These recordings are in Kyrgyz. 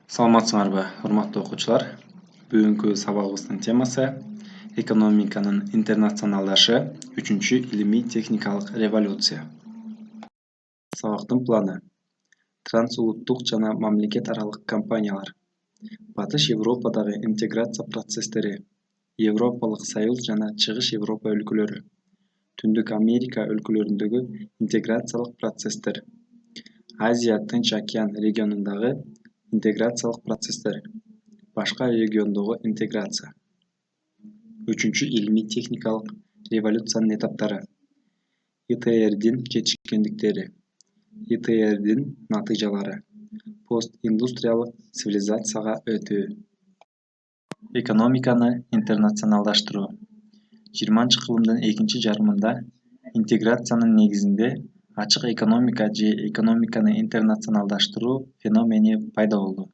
Саламатсыңарбы, урматтуу окуучулар? Бүгүнкү сабагыбыздын темасы экономиканын интернационалдашы 3-чү илимий-техникалык революция. Сабактын планы: трансулуттук жана мамлекет аралык компаниялар, Батыш Европадагы интеграция процесстери, Европалык Союз жана Чыгыш Европа өлкөлөрү, Түндүк Америка өлкөлөрүндөгү интеграциялык процесстер, Азия Тынч океан регионундагы интеграциялык процесстер, башка региондогу интеграция. 3-чү илимий-техникалык революциянын этаптары: ИТРдин жетишкендиктери, ИТРдин натыйжалары, постиндустриялык цивилизацияга өтүү. Экономиканы интернационалдаштыруу. 20-кылымдын экинчи жарымында интеграциянын негизинде ачык экономика же экономиканы интернационалдаштыруу феномени пайда болду.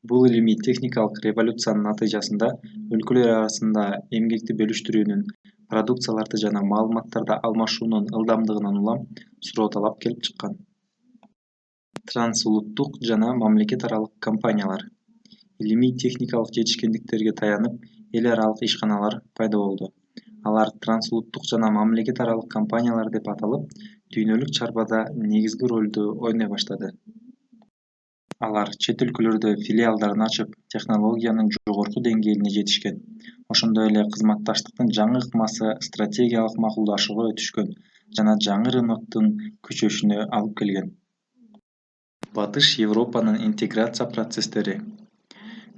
Бул илимий-техникалык революциянын натыйжасында өлкөлөр арасында эмгекти бөлүштүрүүнүн, продукцияларды жана маалыматтарды алмашуунун ылдамдыгынан улам суроо талап келип чыккан. Трансулуттук жана мамлекет аралык компаниялар. Илимий-техникалык жетишкендиктерге таянып, эл аралык ишканалар пайда болду. Алар трансулуттук жана мамлекет аралык компаниялар деп аталып, дүйнөлүк чарбада негизги ролду ойной баштады. Алар чет өлкөлөрдө филиалдарын ачып, технологиянын жогорку деңгээлине жетишкен. Ошондой эле кызматташтыктын жаңы ыкмасы стратегиялык макулдашууга өтүшкөн жана жаңы рыноктун күчөшүнө алып келген. Батыш Европанын интеграция процесстери.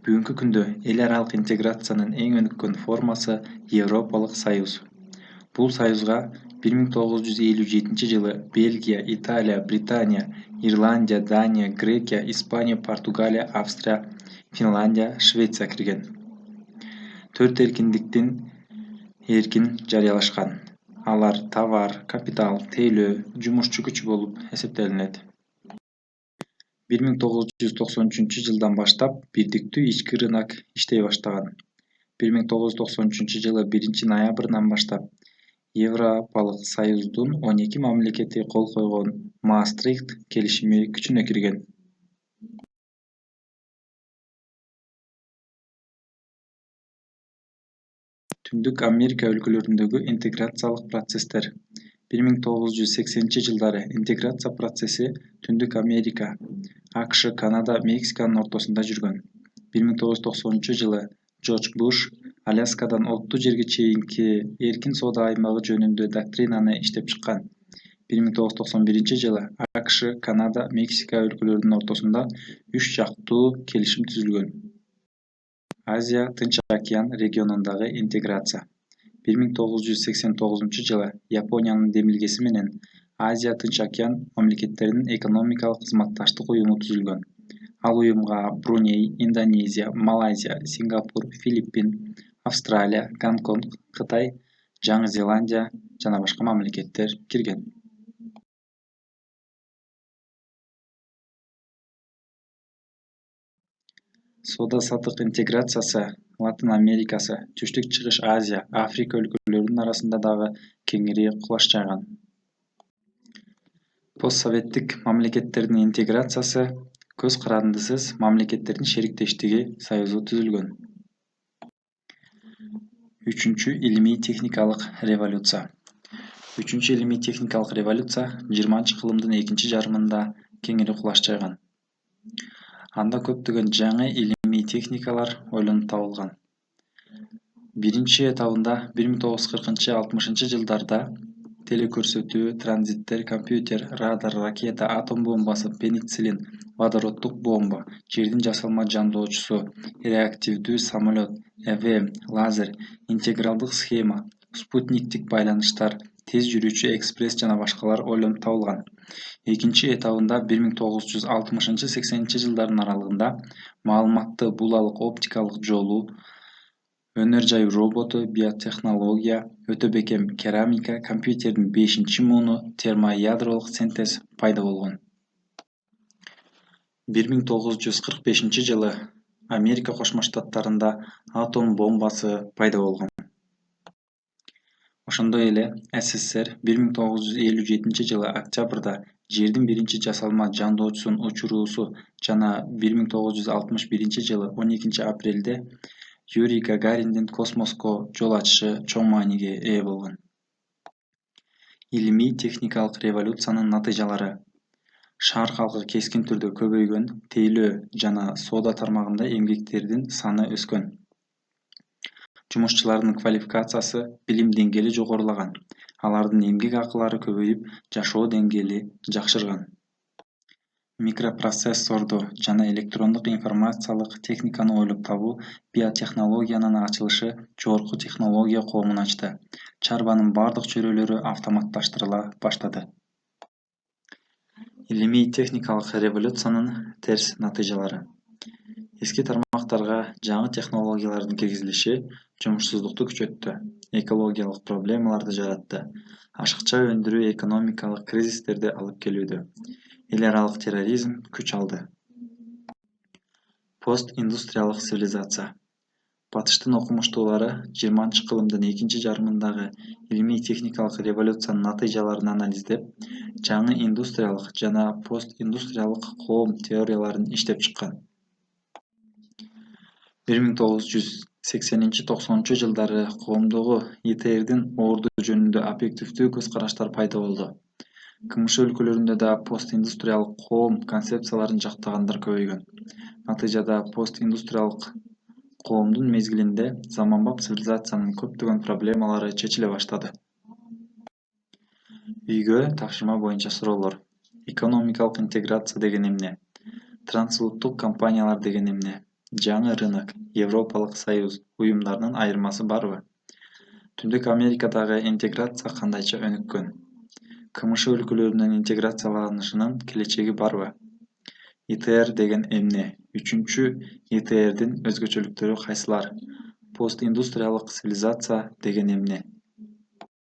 Бүгүнкү күндө эл аралык интеграциянын эң өнүккөн формасы Европалык Союз. Бул союзга 1957-жылы Бельгия, Италия, Британия, Ирландия, Дания, Грекия, Испания, Португалия, Австрия, Финляндия, Швеция кирген. 4 эркиндиктин эркин жарыялашкан. Алар товар, капитал, тейлөө, жумушчу күчү болуп эсептелинет. 1993-жылдан баштап бирдиктүү ички рынок иштей баштаган. 1993-жылы 1-ноябрынан баштап Европалык Союздун 12 мамлекети кол койгон Маастрихт келишими күчүнө кирген. Түндүк Америка өлкөлөрүндөгү интеграциялык процесстер. 1980-жылдары интеграция процесси Түндүк Америка, АКШ, Канада, Мексиканын ортосунда жүргөн. 1990-жылы Джордж Буш Аляскадан Оттуу жерге чейинки эркин соода аймагы жөнүндө доктринаны иштеп чыккан. 1991-жылы АКШ, Канада, Мексика өлкөлөрүнүн ортосунда 3 жактуу келишим түзүлгөн. Азия Тынч океан регионундагы интеграция. 1989-жылы Япониянын демилгеси менен Азия Тынч океан мамлекеттеринин экономикалык кызматташтык уюму түзүлгөн. Ал уюмга Бруней, Индонезия, Малайзия, Сингапур, Филиппин, Австралия, Гонконг, Кытай, Жаңы Зеландия жана башка мамлекеттер кирген. Соода-саттык интеграциясы Латын Америкасы, Түштүк-Чыгыш Азия, Африка өлкөлөрүнүн арасында дагы кеңири кулаш жайган. Постсоветтик мамлекеттердин интеграциясы көз карандысыз мамлекеттердин шериктештиги союзу түзүлгөн. 3-чү илимий-техникалык революция. 3-чү илимий-техникалык революция 20-кылымдын экинчи жарымында кеңири кулаш жайган. Анда көптөгөн жаңы илимий-техникалар ойлонуп табылган. Биринчи этабында 1940-60-жылдарда телекөрсөтүү, транзиттер, компьютер, радар, ракета, атом бомбасы, пенициллин, водороддук бомба, жердин жасалма жандоочусу, реактивдүү самолет, ЭВМ, лазер, интегралдык схема, спутниктик байланыштар, тез жүрүүчү экспресс жана башкалар ойлонуп табылган. Экинчи этабында 1960-80-жылдардын аралыгында маалыматты булалык оптикалык жолу, өнөр жай роботу, биотехнология, өтө бекем керамика, компьютердин 5-чи муну, термоядролук синтез пайда болгон. 1945-жылы Америка Кошмо Штаттарында атом бомбасы пайда болгон. Ошондой эле СССР 1957-жылы октябрда Жердин биринчи жасалма жандоочусун учуруусу жана 1961-жылы 12-апрелде Юрий Гагариндин космоско жол ачышы чоң мааниге ээ болгон. Илимий-техникалык революциянын натыйжалары: шаар калкы кескин түрдө көбөйгөн, тейлөө жана соода тармагында эмгектердин саны өскөн. Жумушчулардын квалификациясы, билим деңгээли жогорулаган, алардын эмгек акылары көбөйүп, жашоо деңгээли жакшырган. Микропроцессорду жана электрондук информациялык техниканы ойлоп табуу биотехнологиянын ачылышы жогорку технология коомун ачты. Чарбанын бардык чөйрөлөрү автоматташтырыла баштады. Илимий-техникалык революциянын терс натыйжалары: эски тармактарга жаңы технологиялардын киргизилиши жумушсуздукту күчөттү, экологиялык проблемаларды жаратты, ашыкча өндүрүү экономикалык кризистерди алып келүүдө, эл аралык терроризм күч алды. Пост-индустриялык цивилизация: батыштын окумуштуулары 20-кылымдын экинчи жарымындагы илимий-техникалык революциянын натыйжаларын анализдеп, жаңы индустриялык жана постиндустриялык коом теорияларын иштеп чыккан. 1980-90 жылдары коомдогу ИТРдин орду жөнүндө объективдүү көз караштар пайда болду. КМШ өлкөлөрүндө да постиндустриялык коом концепцияларын жактагандар көбөйгөн. Натыйжада постиндустриялык коомдун мезгилинде заманбап цивилизациянын көптөгөн проблемалары чечиле баштады. Үйгө тапшырма боюнча суроолор: экономикалык интеграция деген эмне? Трансулуттук компаниялар деген эмне? Жаңы рынок, Европалык союз уюмдарынын айырмасы барбы? Түндүк Америкадагы интеграция кандайча өнүккөн? КМШ өлкөлөрүнүн интеграцияланышынын келечеги барбы? ИТР деген эмне? Үчүнчү ИТРдин өзгөчөлүктөрү кайсылар? Постиндустриялык цивилизация деген эмне?